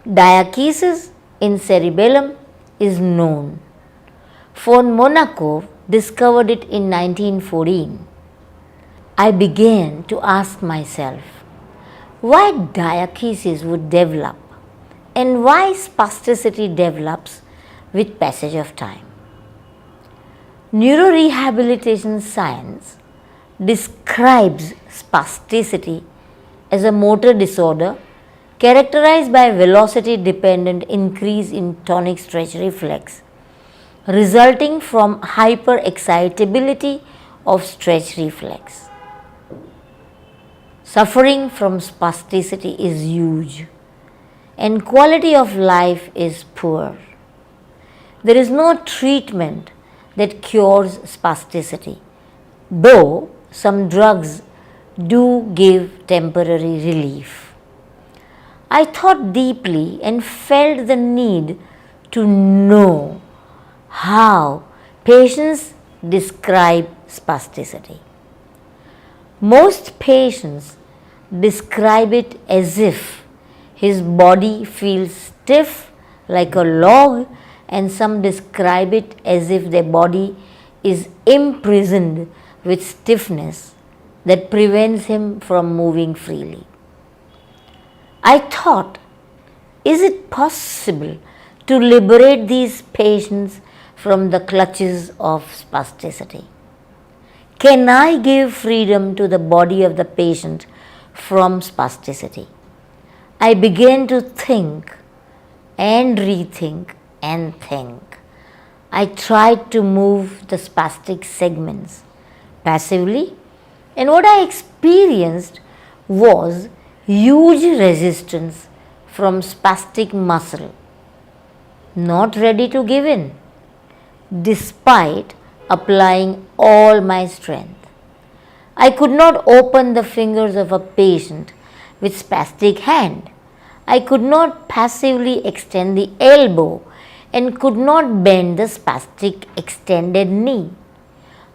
Diakinesis in cerebellum is known. Von Monakov discovered it in 1914. I began to ask myself why diakinesis would develop and why spasticity develops with passage of time. Neurorehabilitation science describes spasticity as a motor disorder characterized by velocity-dependent increase in tonic stretch reflex resulting from hyperexcitability of stretch reflex. Suffering from spasticity is huge and quality of life is poor. There is no treatment that cures spasticity, though some drugs do give temporary relief. I thought deeply and felt the need to know how patients describe spasticity. Most patients describe it as if his body feels stiff like a log, and some describe it as if their body is imprisoned with stiffness that prevents him from moving freely. I thought, is it possible to liberate these patients from the clutches of spasticity? Can I give freedom to the body of the patient from spasticity? I began to think and rethink and think. I tried to move the spastic segments passively, and what I experienced was huge resistance from spastic muscle, not ready to give in, despite applying all my strength. I could not open the fingers of a patient with spastic hand. I could not passively extend the elbow and could not bend the spastic extended knee.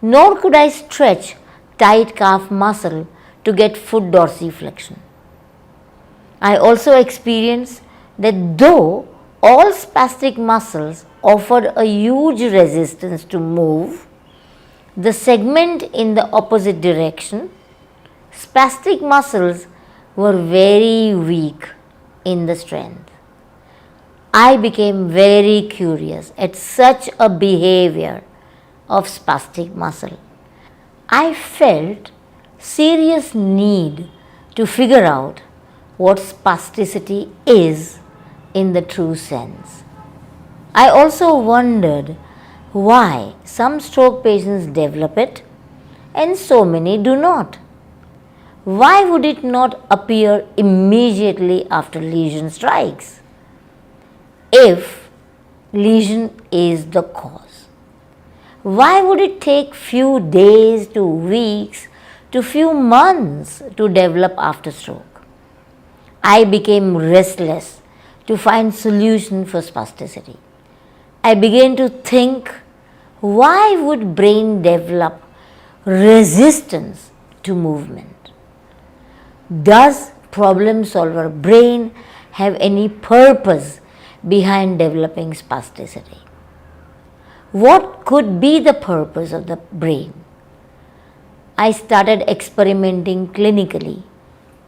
Nor could I stretch tight calf muscle to get foot dorsiflexion. I also experienced that though all spastic muscles offered a huge resistance to move the segment in the opposite direction, spastic muscles were very weak in the strength. I became very curious at such a behavior of spastic muscle. I felt serious need to figure out what spasticity is in the true sense. I also wondered why some stroke patients develop it and so many do not. Why would it not appear immediately after lesion strikes if lesion is the cause? Why would it take few days to weeks to few months to develop after stroke? I became restless to find solution for spasticity. I began to think, why would brain develop resistance to movement? Does problem solver brain have any purpose behind developing spasticity? What could be the purpose of the brain? I started experimenting clinically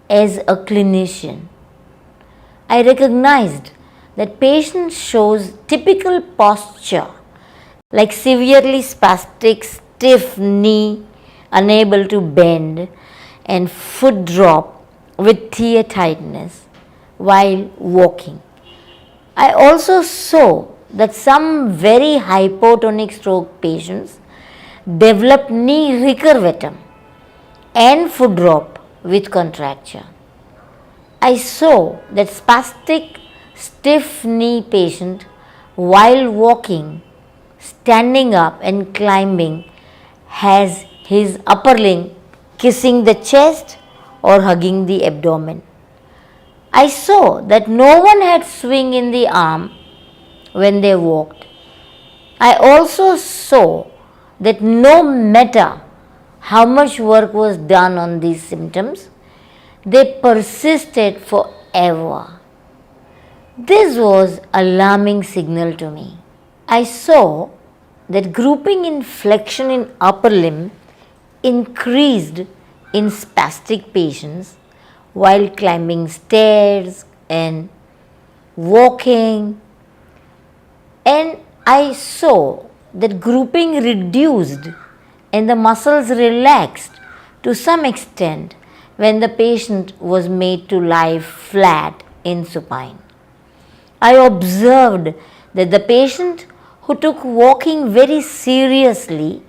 as a clinician. I recognized that patient shows typical posture like severely spastic, stiff knee, unable to bend, and foot drop with thigh tightness while walking. I also saw that some very hypotonic stroke patients develop knee recurvatum and foot drop with contracture. I saw that spastic stiff knee patient while walking, standing up and climbing has his upper limb kissing the chest or hugging the abdomen. I saw that no one had swing in the arm when they walked. I also saw that no matter how much work was done on these symptoms, they persisted forever. This was alarming signal to me. I saw that grouping in flexion in upper limb increased in spastic patients while climbing stairs and walking, and I saw that grouping reduced and the muscles relaxed to some extent when the patient was made to lie flat in supine. I observed that the patient who took walking very seriously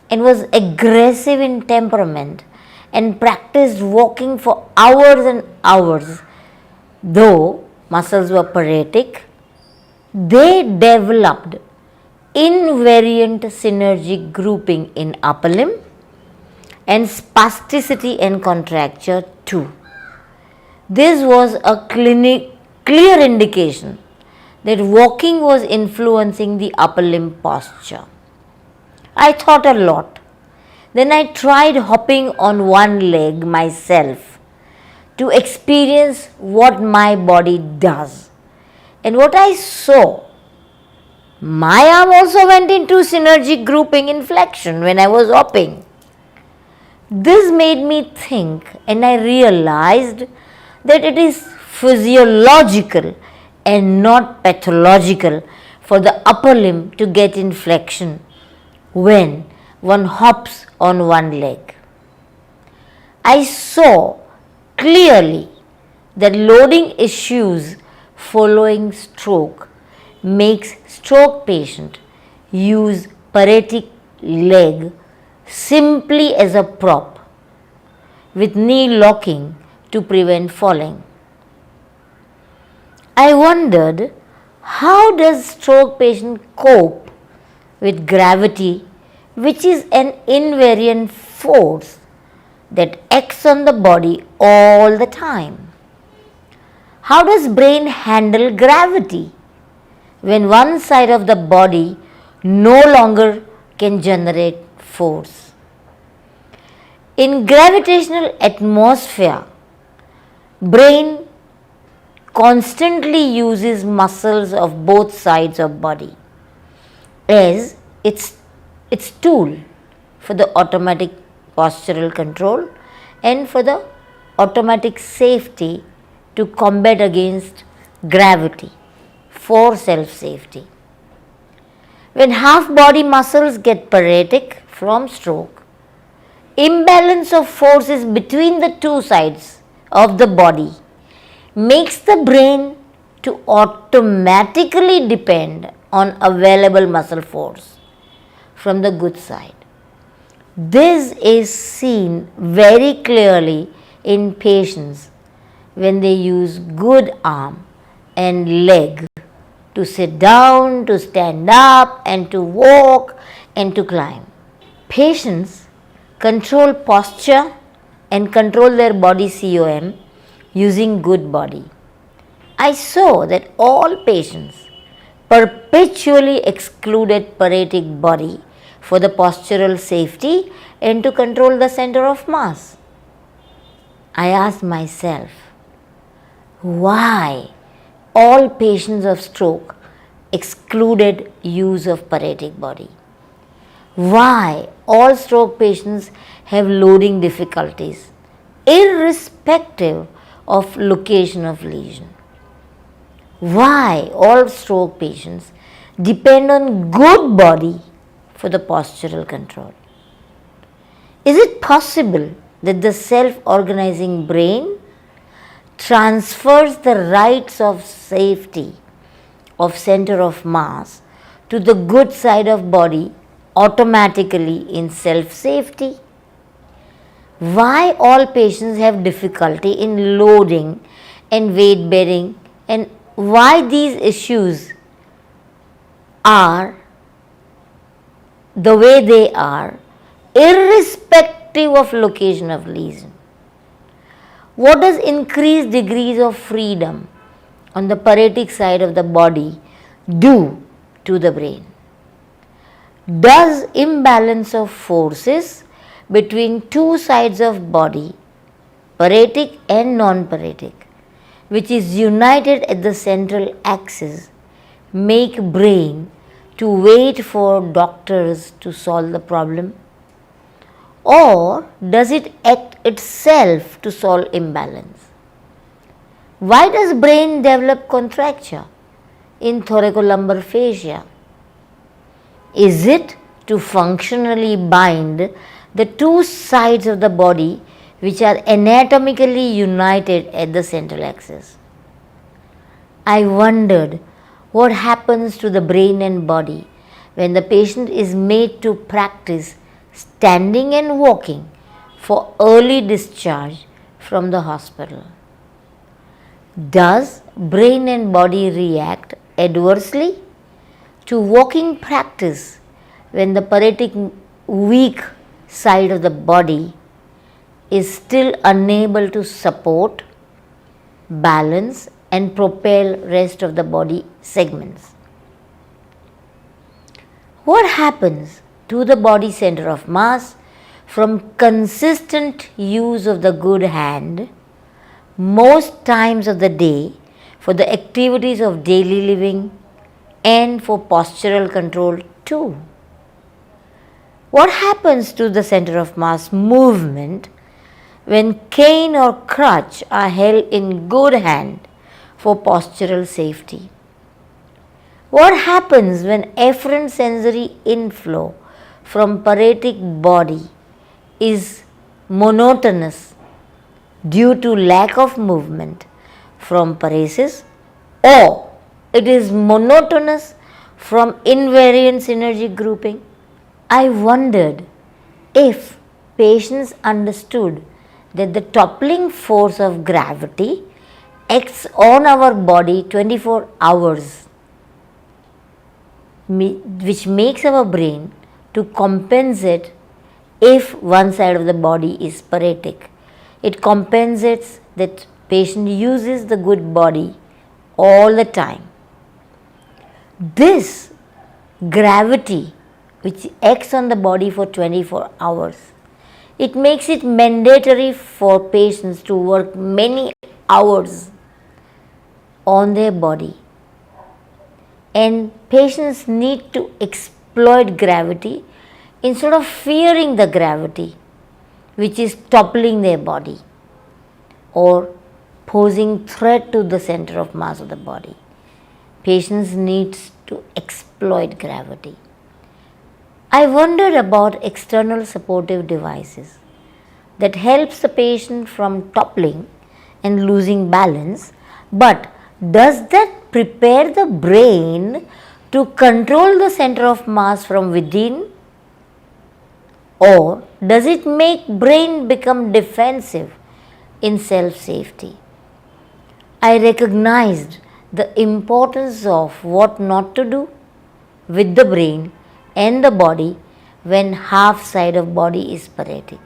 and was aggressive in temperament and practiced walking for hours and hours, though muscles were paretic, they developed invariant synergic grouping in upper limb and spasticity and contracture too. This was a clear indication that walking was influencing the upper limb posture. I thought a lot. Then I tried hopping on one leg myself to experience what my body does. And what I saw, my arm also went into synergic grouping in flexion when I was hopping. This made me think, and I realized that it is physiological and not pathological for the upper limb to get in flexion when one hops on one leg. I saw clearly that loading issues following stroke makes stroke patient use paretic leg simply as a prop with knee locking to prevent falling. I wondered, how does stroke patient cope with gravity, which is an invariant force that acts on the body all the time? How does brain handle gravity when one side of the body no longer can generate force? In gravitational atmosphere, brain constantly uses muscles of both sides of body as its tool for the automatic postural control and for the automatic safety to combat against gravity for self-safety. When half body muscles get paretic from stroke, imbalance of forces between the two sides of the body makes the brain to automatically depend on available muscle force from the good side. This is seen very clearly in patients when they use good arm and leg to sit down, to stand up, and to walk and to climb. Patients control posture and control their body COM using good body. I saw that all patients perpetually excluded paretic body for the postural safety and to control the center of mass. I asked myself, why all patients of stroke excluded use of paretic body? Why all stroke patients have loading difficulties irrespective of location of lesion? Why all stroke patients depend on good body for the postural control? Is it possible that the self-organizing brain transfers the rights of safety of center of mass to the good side of body automatically in self-safety? Why all patients have difficulty in loading and weight bearing, and why these issues are the way they are irrespective of location of lesion? What does increased degrees of freedom on the paretic side of the body do to the brain? Does imbalance of forces between two sides of body, paretic and non-paretic, which is united at the central axis, make brain to wait for doctors to solve the problem? Or does it act itself to solve imbalance? Why does brain develop contracture in thoracolumbar fascia? Is it to functionally bind the two sides of the body which are anatomically united at the central axis? I wondered what happens to the brain and body when the patient is made to practice standing and walking for early discharge from the hospital. Does brain and body react adversely to walking practice when the paretic weak side of the body is still unable to support, balance and propel rest of the body segments? What happens to the body center of mass from consistent use of the good hand most times of the day for the activities of daily living and for postural control too? What happens to the center of mass movement when cane or crutch are held in good hand for postural safety? What happens when efferent sensory inflow from paretic body is monotonous due to lack of movement from paresis, or it is monotonous from invariant synergy grouping? I wondered if patients understood that the toppling force of gravity acts on our body 24 hours, which makes our brain to compensate if one side of the body is paretic. It compensates that patient uses the good body all the time. This gravity which acts on the body for 24 hours, it makes it mandatory for patients to work many hours on their body, and patients need to exploit gravity instead of fearing the gravity which is toppling their body or posing threat to the center of mass of the body. Patients need to exploit gravity. I wondered about external supportive devices that helps the patient from toppling and losing balance, but does that prepare the brain to control the center of mass from within, or does it make brain become defensive in self-safety? I recognized the importance of what not to do with the brain and the body when half side of body is paretic.